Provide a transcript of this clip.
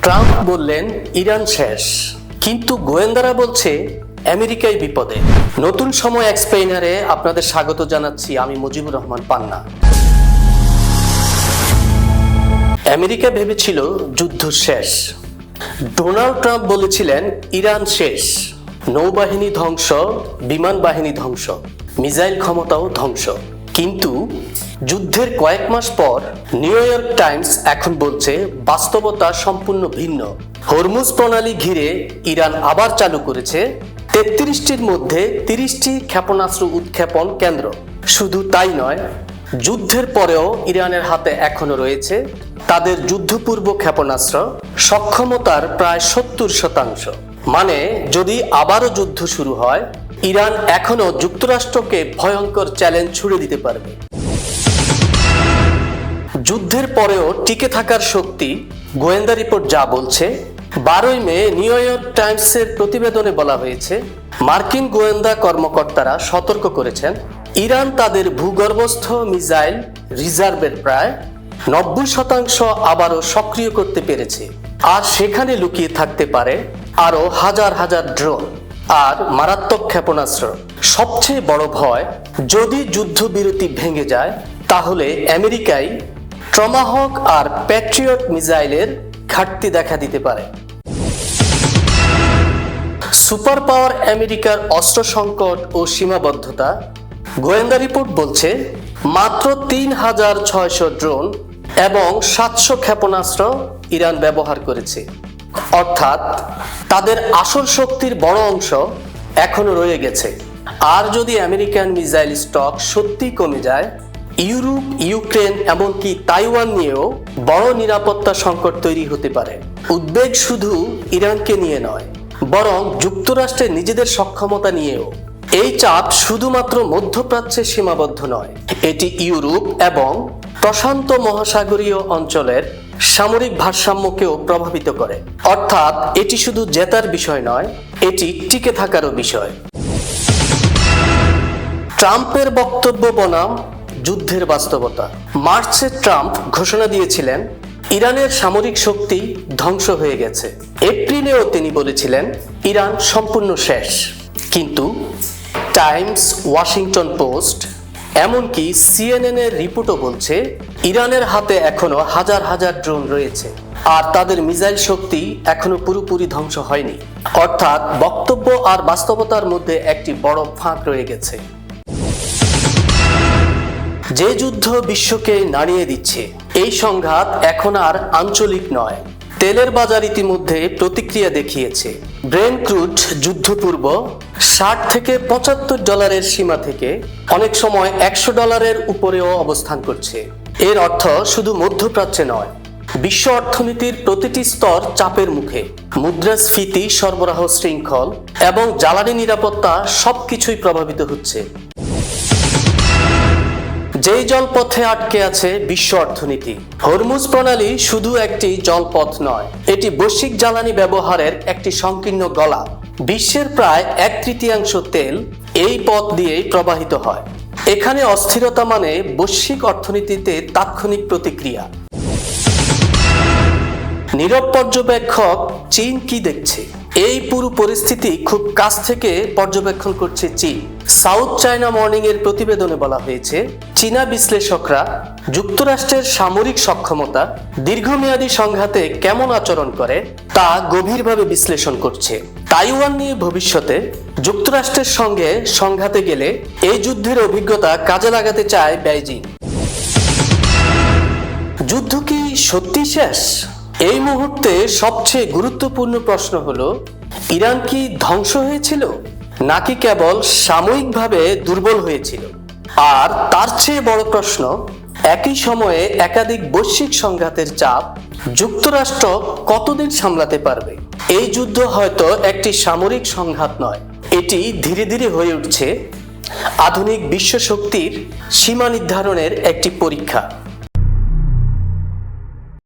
Trump বললেন Iran শেষ, কিন্তু গোয়েন্দারা বলছে আমেরিকাই বিপদে। নতুন সময় এক্সপ্লেইনারে আপনাদের স্বাগত জানাচ্ছি, আমি মুজিবুর রহমান পান্না। আমেরিকা ভেবেছিল যুদ্ধ শেষ, ডোনাল্ড ট্রাম্প বলেছিলেন ইরান শেষ, নৌবাহিনী ধ্বংস, বিমান বাহিনী ধ্বংস, মিসাইল ক্ষমতাও ধ্বংস। কিন্তু যুদ্ধের কয়েক মাস পর নিউ ইয়র্ক টাইমস এখন বলছে বাস্তবতা সম্পূর্ণ ভিন্ন। হরমুজ প্রণালী ঘিরে ইরান আবার চালু করেছে 33টির মধ্যে 30টি ক্ষেপণাস্ত্র উৎক্ষেপণ কেন্দ্র। শুধু তাই নয়, যুদ্ধের পরেও ইরানের হাতে এখনো রয়েছে তাদের যুদ্ধপূর্ব ক্ষেপণাস্ত্র সক্ষমতার প্রায় 70%। মানে যদি আবারও যুদ্ধ শুরু হয়, ইরান এখনো যুক্তরাষ্ট্রকে ভয়ঙ্কর চ্যালেঞ্জ ছুড়ে দিতে পারবে। যুদ্ধের পরেও টিকে থাকার শক্তি, গোয়েন্দা রিপোর্ট যা বলছে। 12ই মে নিউ ইয়র্ক টাইমসের প্রতিবেদনে বলা হয়েছে, মার্কিন গোয়েন্দা কর্মকর্তারা সতর্ক করেছেন ইরান তাদের ভূগর্ভস্থ মিসাইল রিজার্ভের প্রায় 90% আবারও সক্রিয় করতে পেরেছে, আর সেখানে লুকিয়ে থাকতে পারে আরো হাজার হাজার ড্রোন আর মারাত্মক ক্ষেপণাস্ত্র। সবচেয়ে বড় ভয়, যদি যুদ্ধবিরতি ভেঙে যায় তাহলে আমেরিকায় টমাহক আর প্যাট্রিয়ট মিসাইলের ঘাটতি দেখা দিতে পারে। সুপার পাওয়ার আমেরিকার অস্ত্র সংকট ও সীমাবদ্ধতা। গোয়েন্দা রিপোর্ট বলছে মাত্র 3600 ড্রোন এবং 700 ক্ষেপণাস্ত্র ইরান ব্যবহার করেছে, অর্থাৎ তাদের আসল শক্তির বড় অংশ এখনো রয়ে গেছে। আর যদি আমেরিকান মিসাইল স্টক সত্যি কমে যায়, ইউরোপ, ইউক্রেন এমনকি তাইওয়ান নিয়েও বড় নিরাপত্তা সংকট তৈরি হতে পারে। উদ্বেগ শুধু ইরানকে নিয়ে নয়, বরং যুক্তরাষ্ট্রের নিজেদের সক্ষমতা নিয়েও। এই চাপ শুধুমাত্র মধ্যপ্রাচ্যে সীমাবদ্ধ নয়, এটি ইউরোপ এবং প্রশান্ত মহাসাগরীয় অঞ্চলের সামরিক ভারসাম্যকেও প্রভাবিত করে। অর্থাৎ এটি শুধু জেতার বিষয় নয়, এটি টিকে থাকারও বিষয়। ট্রাম্পের বক্তব্য বনাম যুদ্ধের বাস্তবতা। মার্চে ট্রাম্প ঘোষণা দিয়েছিলেন ইরানের সামরিক শক্তি ধ্বংস হয়ে গেছে। এপ্রিলেও তিনি বলেছিলেন ইরান সম্পূর্ণ শেষ। কিন্তু টাইমস, ওয়াশিংটন পোস্ট এমনকি CNN এর রিপোর্টও বলছে ইরানের হাতে এখনো হাজার হাজার ড্রোন রয়েছে আর তাদের মিসাইল শক্তি এখনো পুরোপুরি ধ্বংস হয়নি। অর্থাৎ বক্তব্য আর বাস্তবতার মধ্যে একটি বড় ফাঁক রয়ে গেছে। যে যুদ্ধ বিশ্বকে নাড়িয়ে দিচ্ছে, এই সংঘাত এখন আর আঞ্চলিক নয়। তেলের বাজার ইতিমধ্যে প্রতিক্রিয়া দেখিয়েছে। ব্রেন্ট ক্রুড যুদ্ধপূর্ব $60 থেকে $75 সীমা থেকে অনেক সময় $100 উপরেও অবস্থান করছে। এর অর্থ শুধু মধ্যপ্রাচ্যে নয়, বিশ্ব অর্থনীতির প্রতিটি স্তর চাপের মুখে। মুদ্রাস্ফীতি, সরবরাহ শৃঙ্খল এবং জ্বালানি নিরাপত্তা সবকিছুই প্রভাবিত হচ্ছে। যেই জলপথে আটকে আছে বিশ্ব অর্থনীতি। হরমুজ প্রণালী শুধু একটি জলপথ নয়, এটি বৈশ্বিক জ্বালানি ব্যবহারের একটি সংকীর্ণ গলা। বিশ্বের প্রায় 1/3 তেল এই পথ দিয়েই প্রবাহিত হয়। এখানে অস্থিরতা মানে বৈশ্বিক অর্থনীতিতে তাৎক্ষণিক প্রতিক্রিয়া। নীরব পর্যবেক্ষক চীন কি দেখছে? এই পুরো পরিস্থিতি খুব কাছ থেকে পর্যবেক্ষণ করছে চীন। সাউথ চায়না মর্নিং এর প্রতিবেদনে বলা হয়েছে, চীনা বিশ্লেষকরা যুক্তরাষ্ট্রের সামরিক সক্ষমতা দীর্ঘমেয়াদী সংঘাতে কেমন আচরণ করে তা গভীরভাবে বিশ্লেষণ করছে। তাইওয়ান নিয়ে ভবিষ্যতে যুক্তরাষ্ট্রের সঙ্গে সংঘাতে গেলে এই যুদ্ধের অভিজ্ঞতা কাজে লাগাতে চায় বেইজিং। যুদ্ধ কি সত্যি শেষ? এই মুহূর্তে সবচেয়ে গুরুত্বপূর্ণ প্রশ্ন হলো, ইরান কি ধ্বংস হয়েছিল নাকি কেবল সাময়িকভাবে দুর্বল হয়েছিল? আর তার চেয়ে বড় প্রশ্ন, একই সময়ে একাধিক বৈশ্বিক সংঘাতের চাপ যুক্তরাষ্ট্র কতদিন সামলাতে পারবে? এই যুদ্ধ হয়তো একটি সামরিক সংঘাত নয়, এটি ধীরে ধীরে হয়ে উঠছে আধুনিক বিশ্ব শক্তির সীমা নির্ধারণের একটি পরীক্ষা।